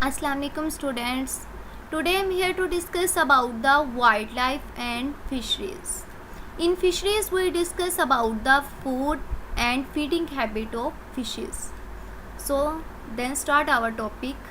Assalamu alaikum students. Today I am here to discuss about the wildlife and fisheries. In fisheries we discuss about the food and feeding habit of fishes. So then start our topic.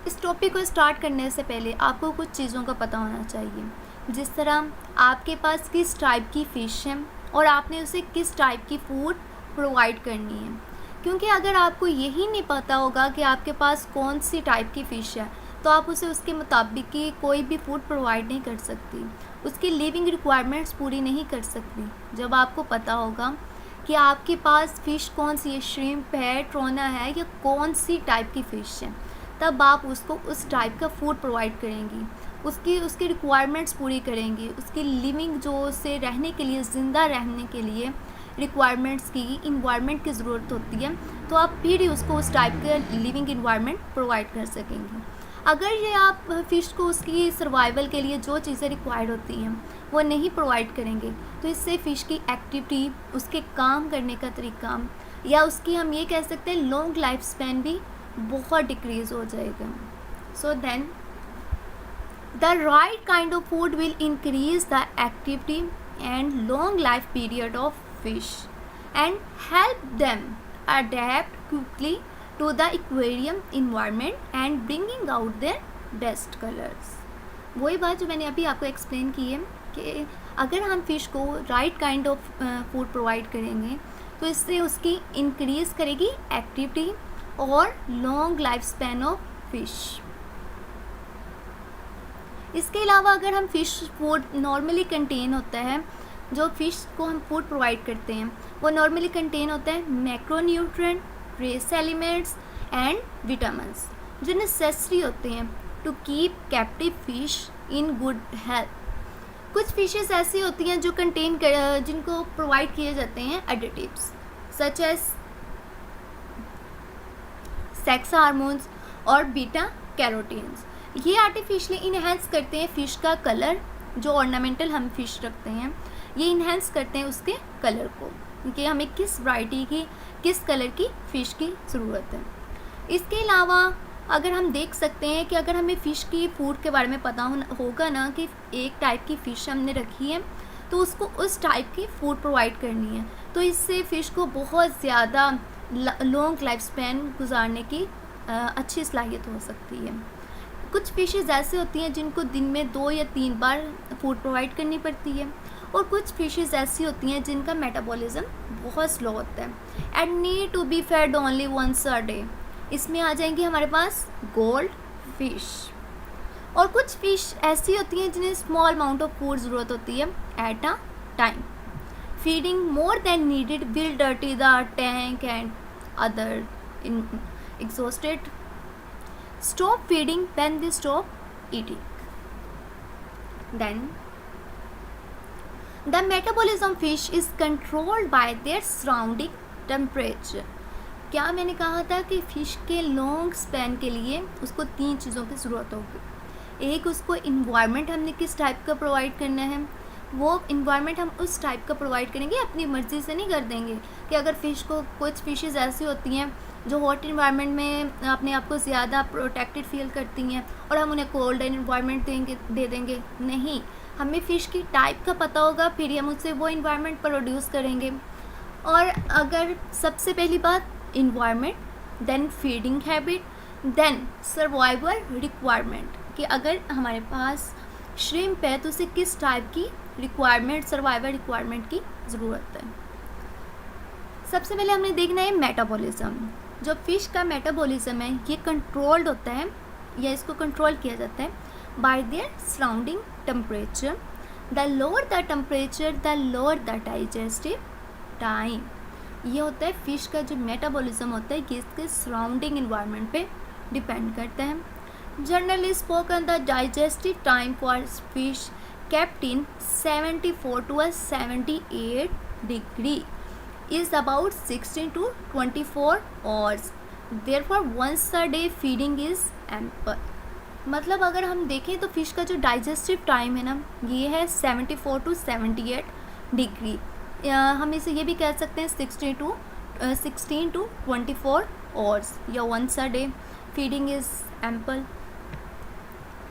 इस topic को start करने से पहले आपको कुछ चीज़ों का पता होना चाहिए, जिस तरह आपके पास किस टाइप की फ़िश है और आपने उसे किस टाइप की फूड प्रोवाइड करनी है। क्योंकि अगर आपको यही नहीं पता होगा कि आपके पास कौन सी टाइप की फ़िश है तो आप उसे उसके मुताबिक की कोई भी फूड प्रोवाइड नहीं कर सकती, उसकी लिविंग रिक्वायरमेंट्स पूरी नहीं कर सकती। जब आपको पता होगा कि आपके पास फ़िश कौन सी है, श्रिम्प है, ट्रोना है या कौन सी टाइप की फ़िश है, तब आप उसको उस टाइप का फूड प्रोवाइड करेंगी, उसकी रिक्वायरमेंट्स पूरी करेंगी, उसकी लिविंग जो उसे रहने के लिए, ज़िंदा रहने के लिए रिक्वायरमेंट्स की, इन्वायरमेंट की ज़रूरत होती है, तो आप फिर ही उसको उस टाइप का लिविंग इन्वायरमेंट प्रोवाइड कर सकेंगे। अगर ये आप फ़िश को उसकी सर्वाइवल के लिए जो चीज़ें रिक्वायर्ड होती हैं वो नहीं प्रोवाइड करेंगे तो इससे फ़िश की एक्टिविटी, उसके काम करने का तरीका या उसकी हम ये कह सकते हैं लॉन्ग लाइफ स्पैन भी बहुत डिक्रीज़ हो जाएगा। So then the right kind of food will increase the activity and long life period of fish and help them adapt quickly to the aquarium environment and bringing out their best colors। वही बात जो मैंने अभी आपको explain की है कि अगर हम फ़िश को right kind of food provide करेंगे तो इससे उसकी इंक्रीज़ करेगी एक्टिविटी और long life span of fish. इसके अलावा अगर हम फ़िश फूड नॉर्मली कंटेन होता है, जो फ़िश को हम फूड प्रोवाइड करते हैं वो नॉर्मली कंटेन होता है macronutrient, trace elements and vitamins जो नेसेसरी होते हैं to keep captive fish in good health. कुछ फिशेस ऐसी होती हैं जो जिनको प्रोवाइड किए जाते हैं additives such as sex hormones और बीटा कैरोटीन्स। ये आर्टिफिशियली इन्हेंस करते हैं फ़िश का कलर, जो ऑर्नामेंटल हम फ़िश रखते हैं ये इन्हेंस करते हैं उसके कलर को कि हमें किस वैरायटी की, किस कलर की फ़िश की ज़रूरत है। इसके अलावा अगर हम देख सकते हैं कि अगर हमें फ़िश की फूड के बारे में पता होगा ना कि एक टाइप की फ़िश हमने रखी है तो उसको उस टाइप की फूड प्रोवाइड करनी है, तो इससे फ़िश को बहुत ज़्यादा लॉन्ग लाइफ स्पैन गुजारने की अच्छी सलाहियत हो सकती है। कुछ फ़िशेज़ ऐसे होती हैं जिनको दिन में 2 या 3 बार फूड प्रोवाइड करनी पड़ती है और कुछ फिशेस ऐसी होती हैं जिनका मेटाबॉलिज्म बहुत स्लो होता है and need to be fed only once a day. इसमें आ जाएंगी हमारे पास गोल्ड फिश। और कुछ फ़िश ऐसी होती हैं जिन्हें स्मॉल अमाउंट ऑफ फूड ज़रूरत होती है at a time. Feeding more than needed will dirty the tank and other exhausted stop feeding when they stop eating। Then the metabolism fish is controlled by their surrounding temperature। क्या मैंने कहा था कि fish के long span के लिए उसको 3 चीज़ों की ज़रूरत होगी। एक, उसको इन्वायरमेंट हमने किस टाइप का प्रोवाइड करना है, वो इन्वायरमेंट हम उस टाइप का प्रोवाइड करेंगे, अपनी मर्ज़ी से नहीं कर देंगे। कि अगर फ़िश को, कुछ फ़िशेज़ ऐसी होती हैं जो हॉट इन्वायरमेंट में अपने आप को ज़्यादा प्रोटेक्टेड फील करती हैं और हम उन्हें कोल्ड इन्वायरमेंट दे देंगे, नहीं, हमें फ़िश की टाइप का पता होगा फिर ही हम उससे वो इन्वायरमेंट प्रोड्यूस करेंगे। और अगर सबसे पहली बात environment, then feeding habit, then survival requirement कि अगर हमारे पास श्रिम्प है तो उसे किस टाइप की रिक्वायरमेंट, सर्वाइवल रिक्वायरमेंट की ज़रूरत है। सबसे पहले हमने देखना है मेटाबॉलिज्म। जो फ़िश का मेटाबॉलिज्म है ये कंट्रोल्ड होता है या इसको कंट्रोल किया जाता है bye their surrounding temperature. The lower the temperature the lower the digestive time. ये होता है फ़िश का जो मेटाबॉलिज्म होता है ये इसके सराउंडिंग इन्वायरमेंट पे डिपेंड करता है। Generally spoken the digestive time for fish kept in 74 to 78 degree is about 16 to 24 hours। Therefore once a day feeding is ample। मतलब अगर हम देखें तो फ़िश का जो डाइजेस्टिव टाइम है ना ये है 74 to 78 डिग्री। हम इसे ये भी कह सकते हैं 16 to 24 आवर्स या once a day. Feeding is ample.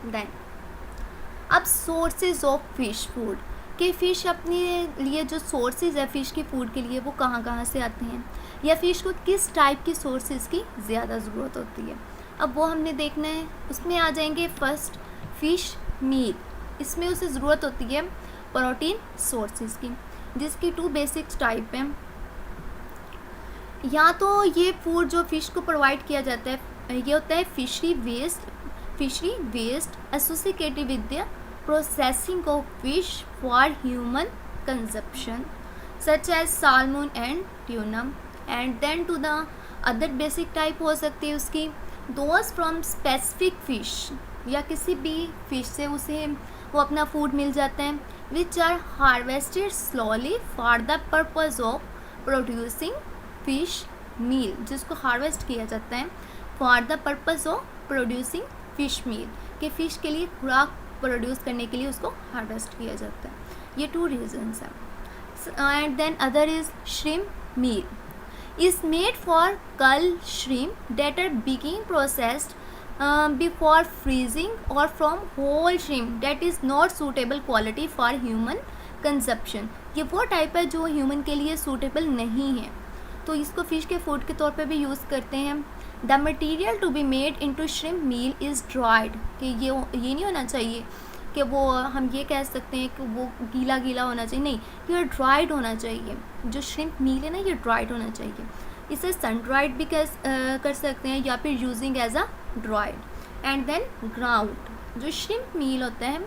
Then अब सोर्सेज ऑफ फिश फूड, कि फ़िश अपने लिए जो सोर्सेज है फ़िश के फूड के लिए वो कहाँ कहाँ से आते हैं, या फ़िश को किस टाइप की सोर्सेज की ज़्यादा ज़रूरत होती है. अब वो हमने देखना है. उसमें आ जाएंगे फर्स्ट फ़िश मील. इसमें उसे ज़रूरत होती है प्रोटीन सोर्सेज की, जिसकी 2 बेसिक टाइप हैं. या तो ये फूड जो फ़िश को प्रोवाइड किया जाता है ये होता है fishery waste associated with the processing of fish for human consumption such as salmon and tuna. And then to the other basic type हो सकती है उसकी दोज फ्रॉम स्पेसिफिक फिश, या किसी भी फिश से उसे वो अपना फूड मिल जाता है, which are harvested slowly for the purpose of producing fish meal, जिसको हार्वेस्ट किया जाता है for the purpose of producing fish meal, कि फ़िश के लिए खुराक प्रोड्यूस करने के लिए उसको हार्वेस्ट किया जाता है. ये 2 रीजन्स हैं. And then other is shrimp meal is made for cull shrimp that are being processed before freezing, or from whole shrimp that is not suitable quality for human consumption. ये वो type है जो human के लिए suitable नहीं है, तो इसको फ़िश के फूड के तौर पे भी यूज़ करते हैं. The material to be made into shrimp meal is dried, कि ये नहीं होना चाहिए कि वो हम ये कह सकते हैं कि वो गीला गीला होना चाहिए, नहीं, ये ड्राइड होना चाहिए. जो श्रिम्प मील है ना ये ड्राइड होना चाहिए. इसे सन ड्राइड भी कर सकते हैं या फिर using as a dried. And then ground, जो श्रिम्प मील होता है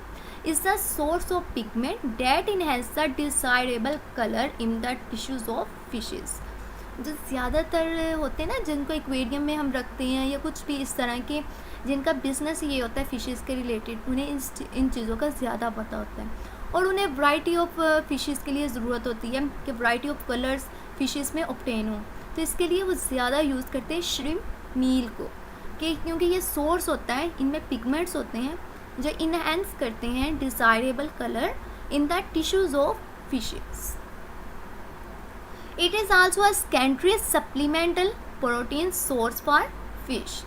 is the source of pigment that enhance the desirable colour in the tissues of fishes. जो ज़्यादातर होते हैं ना जिनको एक्वेरियम में हम रखते हैं या कुछ भी इस तरह के जिनका बिजनेस ये होता है फ़िशेज़ के रिलेटेड, उन्हें इन चीज़ों का ज़्यादा पता होता है और उन्हें वैरायटी ऑफ फ़िशेज़ के लिए ज़रूरत होती है कि वैरायटी ऑफ कलर्स फ़िशेज़ में ऑब्टेन हो. तो इसके लिए वो ज़्यादा यूज़ करते हैं श्रिम्प मील को, कि क्योंकि ये सोर्स होता है, इनमें पिगमेंट्स होते हैं जो इनहेंस करते हैं desirable colour in the tissues of fishes. It is also a secondary supplemental protein source for fish,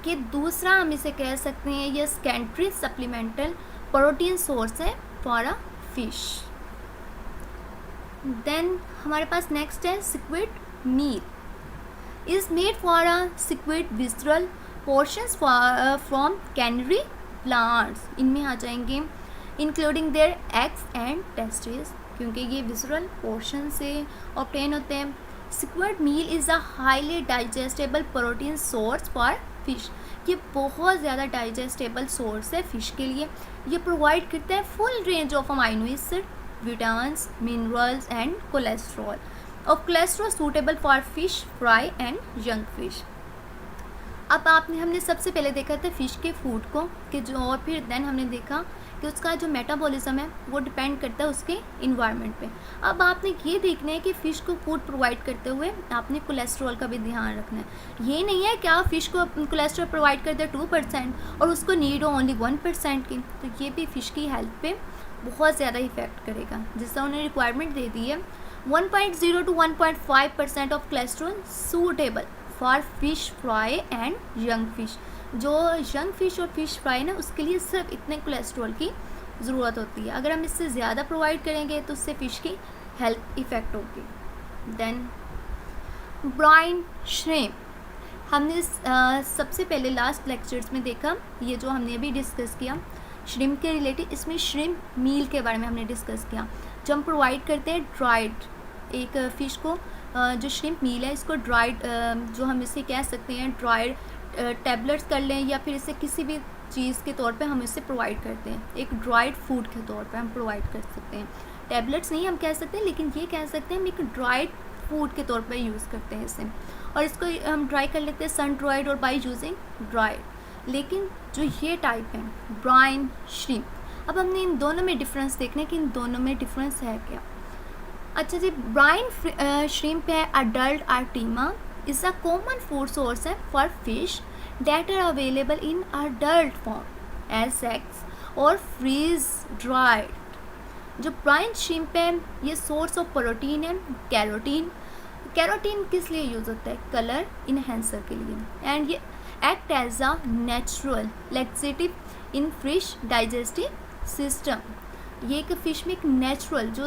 कि दूसरा हम इसे कह सकते हैं ये सेकेंडरी सप्लीमेंटल प्रोटीन सोर्स है फॉर अ फिश. देन हमारे पास नेक्स्ट है squid meal. Is made for a squid visceral portions from cannery plants. इनमें आ जाएंगे including their eggs and testis, क्योंकि ये विसरल पोर्शन से ऑब्टेन होते हैं. Squid meal is a highly digestible protein source for fish. ये बहुत ज़्यादा डाइजेस्टेबल सोर्स है फ़िश के लिए. ये प्रोवाइड करता है full range of amino acid, vitamins, minerals and cholesterol of cholesterol suitable for fish fry and young fish. अब हमने सबसे पहले देखा था फ़िश के फूड को कि जो, और फिर देन हमने देखा कि उसका जो मेटाबॉलिज्म है वो डिपेंड करता है उसके इन्वायरमेंट पे. अब आपने ये देखना है कि फ़िश को फूड प्रोवाइड करते हुए आपने कोलेस्ट्रॉल का भी ध्यान रखना है. ये नहीं है कि आप फ़िश को कोलेस्ट्रॉल प्रोवाइड करते हैं 2% और उसको नीड हो ओनली 1% की, तो ये भी फ़िश की हेल्थ पे बहुत ज़्यादा इफेक्ट करेगा. जिससे उन्हें रिक्वायरमेंट दे दी है 1.0 to 1.5% of cholesterol suitable for fish fry and young fish. जो यंग फिश और फिश फ्राई ना उसके लिए सिर्फ इतने कोलेस्ट्रॉल की ज़रूरत होती है. अगर हम इससे ज़्यादा प्रोवाइड करेंगे तो उससे फ़िश की हेल्थ इफ़ेक्ट होगी. देन ब्राइन श्रिम्प, हमने सबसे पहले लास्ट लेक्चर्स में देखा, ये जो हमने अभी डिस्कस किया श्रिम्प के रिलेटेड, इसमें श्रिम्प मील के बारे में हमने डिस्कस किया. जो हम प्रोवाइड करते हैं ड्राइड एक फ़िश को, जो श्रिम्प मील है इसको ड्राइड, जो हम इसे कह सकते हैं ड्राइड टैबलेट्स कर लें या फिर इसे किसी भी चीज़ के तौर पे हम इसे प्रोवाइड करते हैं. एक ड्राइड फूड के तौर पे हम प्रोवाइड कर सकते हैं. टैबलेट्स नहीं हम कह सकते, लेकिन ये कह सकते हैं हम एक ड्राइड फूड के तौर पे यूज़ करते हैं इसे, और इसको हम ड्राई कर लेते हैं सन ड्राइड और बाई यूजिंग ड्राइड. लेकिन जो ये टाइप है ब्राइन श्रिम्प, अब हमने इन दोनों में डिफरेंस देखना है कि इन दोनों में डिफरेंस है क्या. अच्छा जी, ब्राइन श्रिम्प है adult artemia, is a common food source है for fish that are available in adult form as eggs or freeze dried. जो ब्राइन श्रिम्प है ये सोर्स ऑफ प्रोटीन है कैरोटीन. कैरोटीन किस लिए यूज़ होता है? कलर इन्हेंसर के लिए. एंड ये act as a natural laxative in fish digestive system। ये एक फिश में एक नेचुरल जो